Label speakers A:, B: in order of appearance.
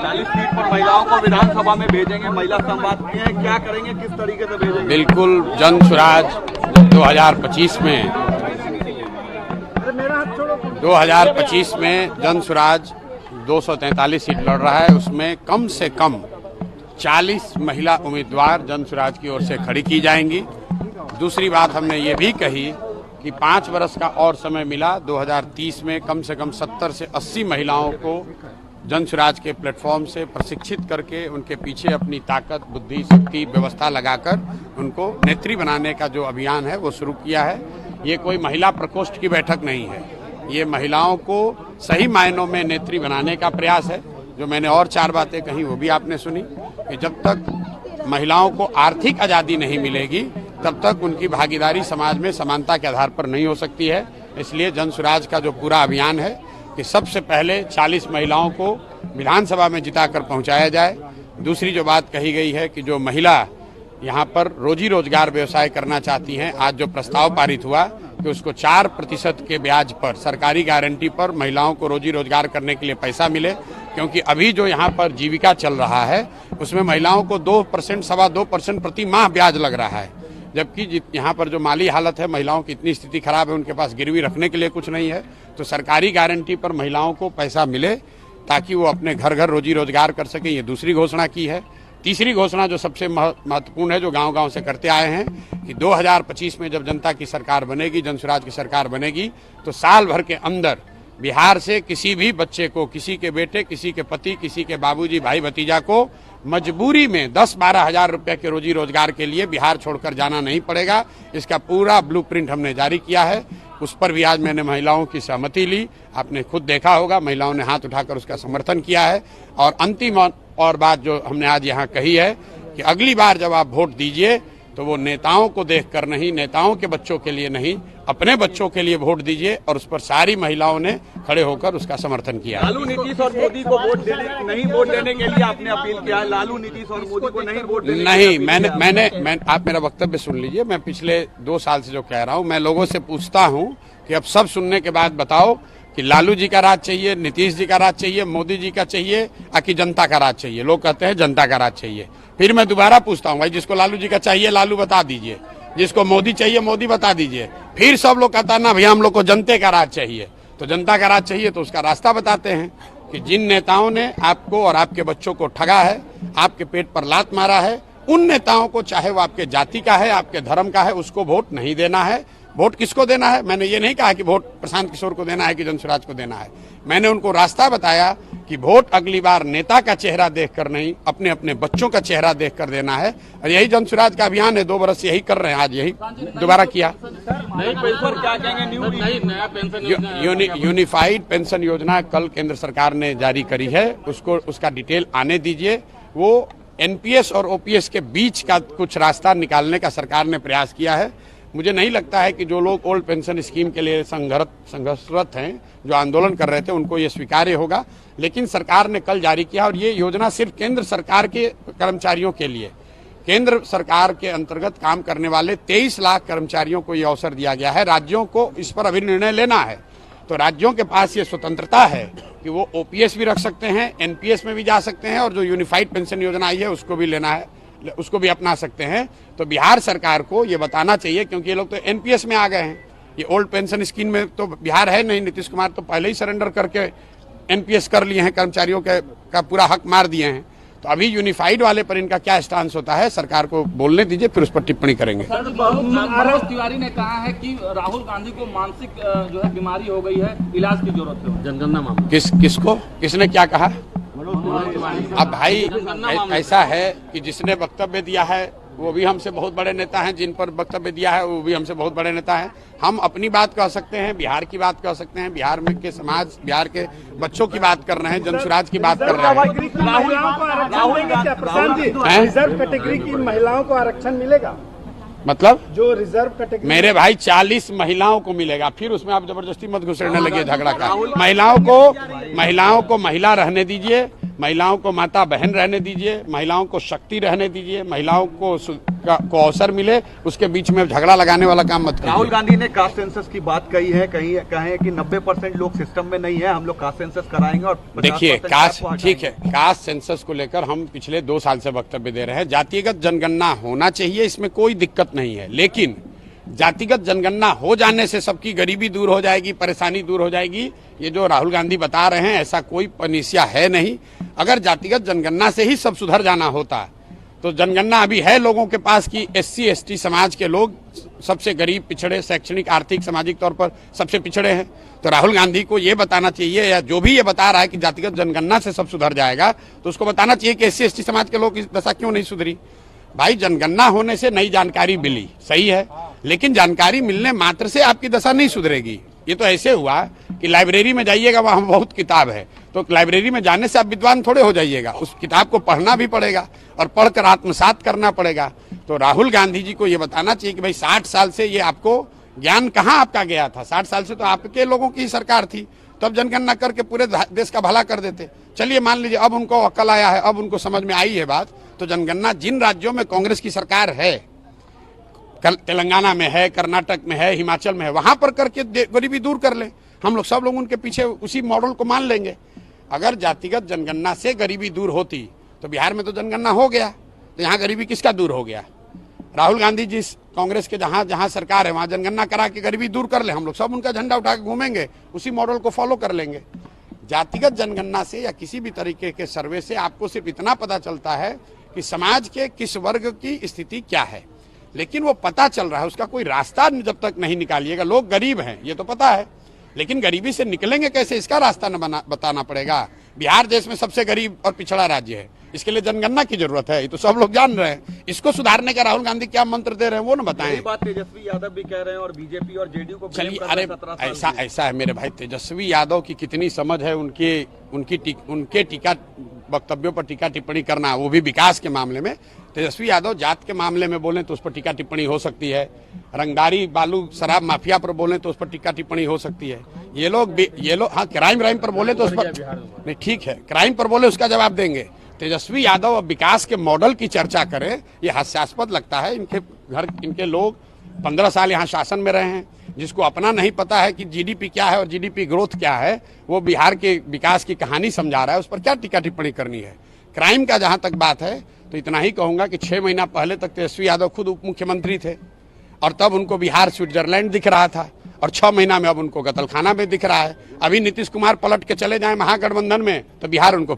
A: 40 seat पर महिलाओं को विधानसभा में भेजेंगे, महिला संवाद में क्या करेंगे, किस तरीके से भेजेंगे?
B: बिल्कुल, जन स्वराज 2025 में जन स्वराज 243 सीट लड़ रहा है। उसमें कम से कम 40 महिला उम्मीदवार जन स्वराज की ओर से खड़ी की जाएंगी। दूसरी बात हमने ये भी कही कि 5 वर्ष का और समय मिला। 2030 में कम से कम 70 से 80 महिलाओं को जन स्वराज के प्लेटफॉर्म से प्रशिक्षित करके उनके पीछे अपनी ताकत, बुद्धि, शक्ति, व्यवस्था लगाकर उनको नेत्री बनाने का जो अभियान है वो शुरू किया है। ये कोई महिला प्रकोष्ठ की बैठक नहीं है, ये महिलाओं को सही मायनों में नेत्री बनाने का प्रयास है। जो मैंने और 4 बातें कही वो भी आपने सुनी कि जब तक महिलाओं को आर्थिक आज़ादी नहीं मिलेगी तब तक उनकी भागीदारी समाज में समानता के आधार पर नहीं हो सकती है। इसलिए जन स्वराज का जो पूरा अभियान है कि सबसे पहले 40 महिलाओं को विधानसभा में जिताकर पहुंचाया जाए। दूसरी जो बात कही गई है कि जो महिला यहाँ पर रोजी रोजगार व्यवसाय करना चाहती हैं, आज जो प्रस्ताव पारित हुआ कि उसको 4% के ब्याज पर सरकारी गारंटी पर महिलाओं को रोजी रोजगार करने के लिए पैसा मिले, क्योंकि अभी जो यहाँ पर जीविका चल रहा है उसमें महिलाओं को 2%, 2.25% प्रति माह ब्याज लग रहा है। जबकि यहाँ पर जो माली हालत है, महिलाओं की इतनी स्थिति खराब है, उनके पास गिरवी रखने के लिए कुछ नहीं है। तो सरकारी गारंटी पर महिलाओं को पैसा मिले ताकि वो अपने घर घर रोजी रोजगार कर सकें, ये दूसरी घोषणा की है। तीसरी घोषणा जो सबसे महत्वपूर्ण है, जो गांव-गांव से करते आए हैं कि 2025 में जब जनता की सरकार बनेगी, जन स्वराज की सरकार बनेगी, तो साल भर के अंदर बिहार से किसी भी बच्चे को, किसी के बेटे, किसी के पति, किसी के बाबूजी, भाई भतीजा को मजबूरी में 10-12 हजार रुपये के रोजी रोजगार के लिए बिहार छोड़कर जाना नहीं पड़ेगा। इसका पूरा ब्लूप्रिंट हमने जारी किया है। उस पर भी आज मैंने महिलाओं की सहमति ली। आपने खुद देखा होगा, महिलाओं ने हाथ उठाकर उसका समर्थन किया है। और अंतिम और बात जो हमने आज यहाँ कही है कि अगली बार जब आप वोट दीजिए तो वो नेताओं को देखकर नहीं, नेताओं के बच्चों के लिए नहीं, अपने बच्चों के लिए वोट दीजिए। और उस पर सारी महिलाओं ने खड़े होकर उसका समर्थन किया।
A: लालू, नीतीश और मोदी को नहीं वोट देने के लिए आपने अपील किया है। लालू, नीतीश और मोदी को नहीं वोट देने
B: नहीं, मैंने आप मेरा वक्तव्य सुन लीजिए। मैं पिछले 2 साल से जो कह रहा हूँ, मैं लोगों से पूछता हूँ कि अब सब सुनने के बाद बताओ कि लालू जी का राज चाहिए, नीतीश जी का राज चाहिए, मोदी जी का चाहिए, या कि जनता का राज चाहिए? लोग कहते हैं जनता का राज चाहिए। फिर मैं दोबारा पूछता हूँ, भाई जिसको लालू जी का चाहिए लालू बता दीजिए, जिसको मोदी चाहिए मोदी बता दीजिए। फिर सब लोग कहता ना भैया हम लोग को जनता का राज चाहिए। तो जनता का राज चाहिए तो उसका रास्ता बताते हैं कि जिन नेताओं ने आपको और आपके बच्चों को ठगा है, आपके पेट पर लात मारा है, उन नेताओं को, चाहे वो आपके जाति का है, आपके धर्म का है, उसको वोट नहीं देना है। वोट किसको देना है? मैंने ये नहीं कहा कि वोट प्रशांत किशोर को देना है कि जन स्वराज को देना है। मैंने उनको रास्ता बताया कि वोट अगली बार नेता का चेहरा देखकर नहीं, अपने अपने बच्चों का चेहरा देखकर देना है। और यही जन स्वराज का अभियान है। 2 वर्ष यही कर रहे हैं, आज यही दोबारा किया। यूनिफाइड पेंशन योजना कल केंद्र सरकार ने जारी करी है, उसका डिटेल आने दीजिए। वो एनपीएस और ओपीएस के बीच का कुछ रास्ता निकालने का सरकार ने प्रयास किया है। मुझे नहीं लगता है कि जो लोग ओल्ड पेंशन स्कीम के लिए संघर्षरत हैं, जो आंदोलन कर रहे थे, उनको ये स्वीकार्य होगा। लेकिन सरकार ने कल जारी किया और ये योजना सिर्फ केंद्र सरकार के कर्मचारियों के लिए, केंद्र सरकार के अंतर्गत काम करने वाले 23 लाख कर्मचारियों को ये अवसर दिया गया है। राज्यों को इस पर अभी निर्णय लेना है, तो राज्यों के पास ये स्वतंत्रता है कि वो ओपीएस भी रख सकते हैं, एनपीएस में भी जा सकते हैं, और जो यूनिफाइड पेंशन योजना आई है उसको भी लेना है, उसको भी अपना सकते हैं। तो बिहार सरकार को ये बताना चाहिए, क्योंकि ये लोग तो एनपीएस में आ गए हैं। ये ओल्ड पेंशन स्कीम में तो बिहार है नहीं। नीतीश कुमार तो पहले ही सरेंडर करके एनपीएस कर लिए हैं, कर्मचारियों का पूरा हक मार दिए हैं। तो अभी यूनिफाइड वाले पर इनका क्या स्टांस होता है, सरकार को बोलने दीजिए, फिर उस पर टिप्पणी करेंगे।
C: मनोज तिवारी ने कहा है कि राहुल गांधी को मानसिक जो है बीमारी हो गई है, इलाज की जरूरत है। जनगणना मामला
B: किसने क्या कहा? अब भाई ऐसा है कि जिसने वक्तव्य दिया है वो भी हमसे बहुत बड़े नेता हैं, जिन पर वक्तव्य दिया है वो भी हमसे बहुत बड़े नेता हैं। हम अपनी बात कह सकते हैं, बिहार की बात कह सकते हैं, बिहार में के समाज, बिहार के बच्चों की बात कर रहे हैं, जन स्वराज की बात कर रहे हैं।
D: रिजर्व कैटेगरी की महिलाओं को आरक्षण मिलेगा?
B: मतलब
D: जो रिजर्व कैटेगरी,
B: मेरे भाई 40 महिलाओं को मिलेगा। फिर उसमें आप जबरदस्ती मत घुसेड़ने लगे झगड़ा का। महिलाओं को महिला रहने दीजिए, महिलाओं को माता बहन रहने दीजिए, महिलाओं को शक्ति रहने दीजिए, महिलाओं को को अवसर मिले, उसके बीच में झगड़ा लगाने वाला काम मत
A: राहुल
B: कीजिए।
A: गांधी ने कास्ट सेंसस की बात कही है, कहीं कहे कि 90% लोग सिस्टम में नहीं है, हम लोग कास्ट सेंसस कराएंगे और 50%
B: देखिए कास्ट,
A: आपको
B: ठीक है,
A: हटाएंगे।
B: कास्ट सेंसस को लेकर हम पिछले 2 साल से वक्तव्य दे रहे हैं। जातिगत जनगणना होना चाहिए, इसमें कोई दिक्कत नहीं है, लेकिन जातिगत जनगणना हो जाने से सबकी गरीबी दूर हो जाएगी, परेशानी दूर हो जाएगी, ये जो राहुल गांधी बता रहे हैं ऐसा कोई पनिसिया है नहीं। अगर जातिगत जनगणना से ही सब सुधर जाना होता तो जनगणना अभी है लोगों के पास कि SC ST समाज के लोग सबसे गरीब, पिछड़े, शैक्षणिक, आर्थिक, सामाजिक तौर पर सबसे पिछड़े हैं। तो राहुल गांधी को ये बताना चाहिए, या जो भी ये बता रहा है कि जातिगत जनगणना से सब सुधर जाएगा, तो उसको बताना चाहिए कि SC ST समाज के लोग इस दशा क्यों नहीं सुधरी। भाई जनगणना होने से नई जानकारी मिली, सही है, लेकिन जानकारी मिलने मात्र से आपकी दशा नहीं सुधरेगी। ये तो ऐसे हुआ कि लाइब्रेरी में जाइएगा, वहां बहुत किताब है, तो लाइब्रेरी में जाने से आप विद्वान थोड़े हो जाइएगा, उस किताब को पढ़ना भी पड़ेगा और पढ़कर आत्मसात करना पड़ेगा। तो राहुल गांधी जी को ये बताना चाहिए कि भाई 60 साल से ये आपको ज्ञान कहाँ आपका गया था। 60 साल से तो आपके लोगों की सरकार थी, तब जनगणना करके पूरे देश का भला कर देते। चलिए मान लीजिए अब उनको अक्ल आया है, अब उनको समझ में आई है बात, तो जनगणना जिन राज्यों में कांग्रेस की सरकार है, तेलंगाना में है, कर्नाटक में है, हिमाचल में है, वहां पर करके गरीबी दूर कर ले। हम लोग सब लोग उनके पीछे उसी मॉडल को मान लेंगे। अगर जातिगत जनगणना से गरीबी दूर होती तो बिहार में तो जनगणना हो गया, तो यहाँ गरीबी किसका दूर हो गया। राहुल गांधी जी कांग्रेस के जहां जहां सरकार है वहां जनगणना करा के गरीबी दूर कर ले, हम लोग सब उनका झंडा उठा के घूमेंगे, उसी मॉडल को फॉलो कर लेंगे। जातिगत जनगणना से या किसी भी तरीके के सर्वे से आपको सिर्फ इतना पता चलता है कि समाज के किस वर्ग की स्थिति क्या है, लेकिन वो पता चल रहा है, उसका कोई रास्ता जब तक नहीं निकालिएगा। लोग गरीब हैं ये तो पता है, लेकिन गरीबी से निकलेंगे कैसे इसका रास्ता बताना पड़ेगा। बिहार देश में सबसे गरीब और पिछड़ा राज्य है, इसके लिए जनगणना की जरूरत है, ये तो सब लोग जान रहे हैं। इसको सुधारने का राहुल गांधी क्या मंत्र दे रहे हैं वो ना बताएं।
A: यही बात तेजस्वी यादव भी कह रहे हैं और बीजेपी और जेडीयू को
B: चलिए, अरे ऐसा है मेरे भाई, तेजस्वी यादव की कितनी समझ है उनके टीका वक्तव्यों पर टीका टिप्पणी करना, वो भी विकास के मामले में। तेजस्वी यादव जात के मामले में बोलें तो उस पर टीका टिप्पणी हो सकती है, रंगदारी बालू शराब माफिया पर बोलें तो उस पर टीका टिप्पणी हो सकती है। ये लोग हाँ क्राइम पर बोले तो उस पर नहीं, ठीक है, क्राइम पर बोले उसका जवाब देंगे। तेजस्वी यादव अब विकास के मॉडल की चर्चा करें, ये हास्यास्पद लगता है। इनके लोग 15 साल यहाँ शासन में रहे हैं, जिसको अपना नहीं पता है कि GDP क्या है और GDP ग्रोथ क्या है, वो बिहार के विकास की कहानी समझा रहा है, उस पर क्या टीका टिप्पणी करनी है। क्राइम का जहां तक बात है तो इतना ही कहूंगा कि 6 महीना पहले तक तेजस्वी यादव खुद उप मुख्यमंत्री थे और तब उनको बिहार स्विट्जरलैंड दिख रहा था, और 6 महीना में अब उनको कत्लखाना में दिख रहा है। अभी नीतीश कुमार पलट के चले जाएं महागठबंधन में तो बिहार उनको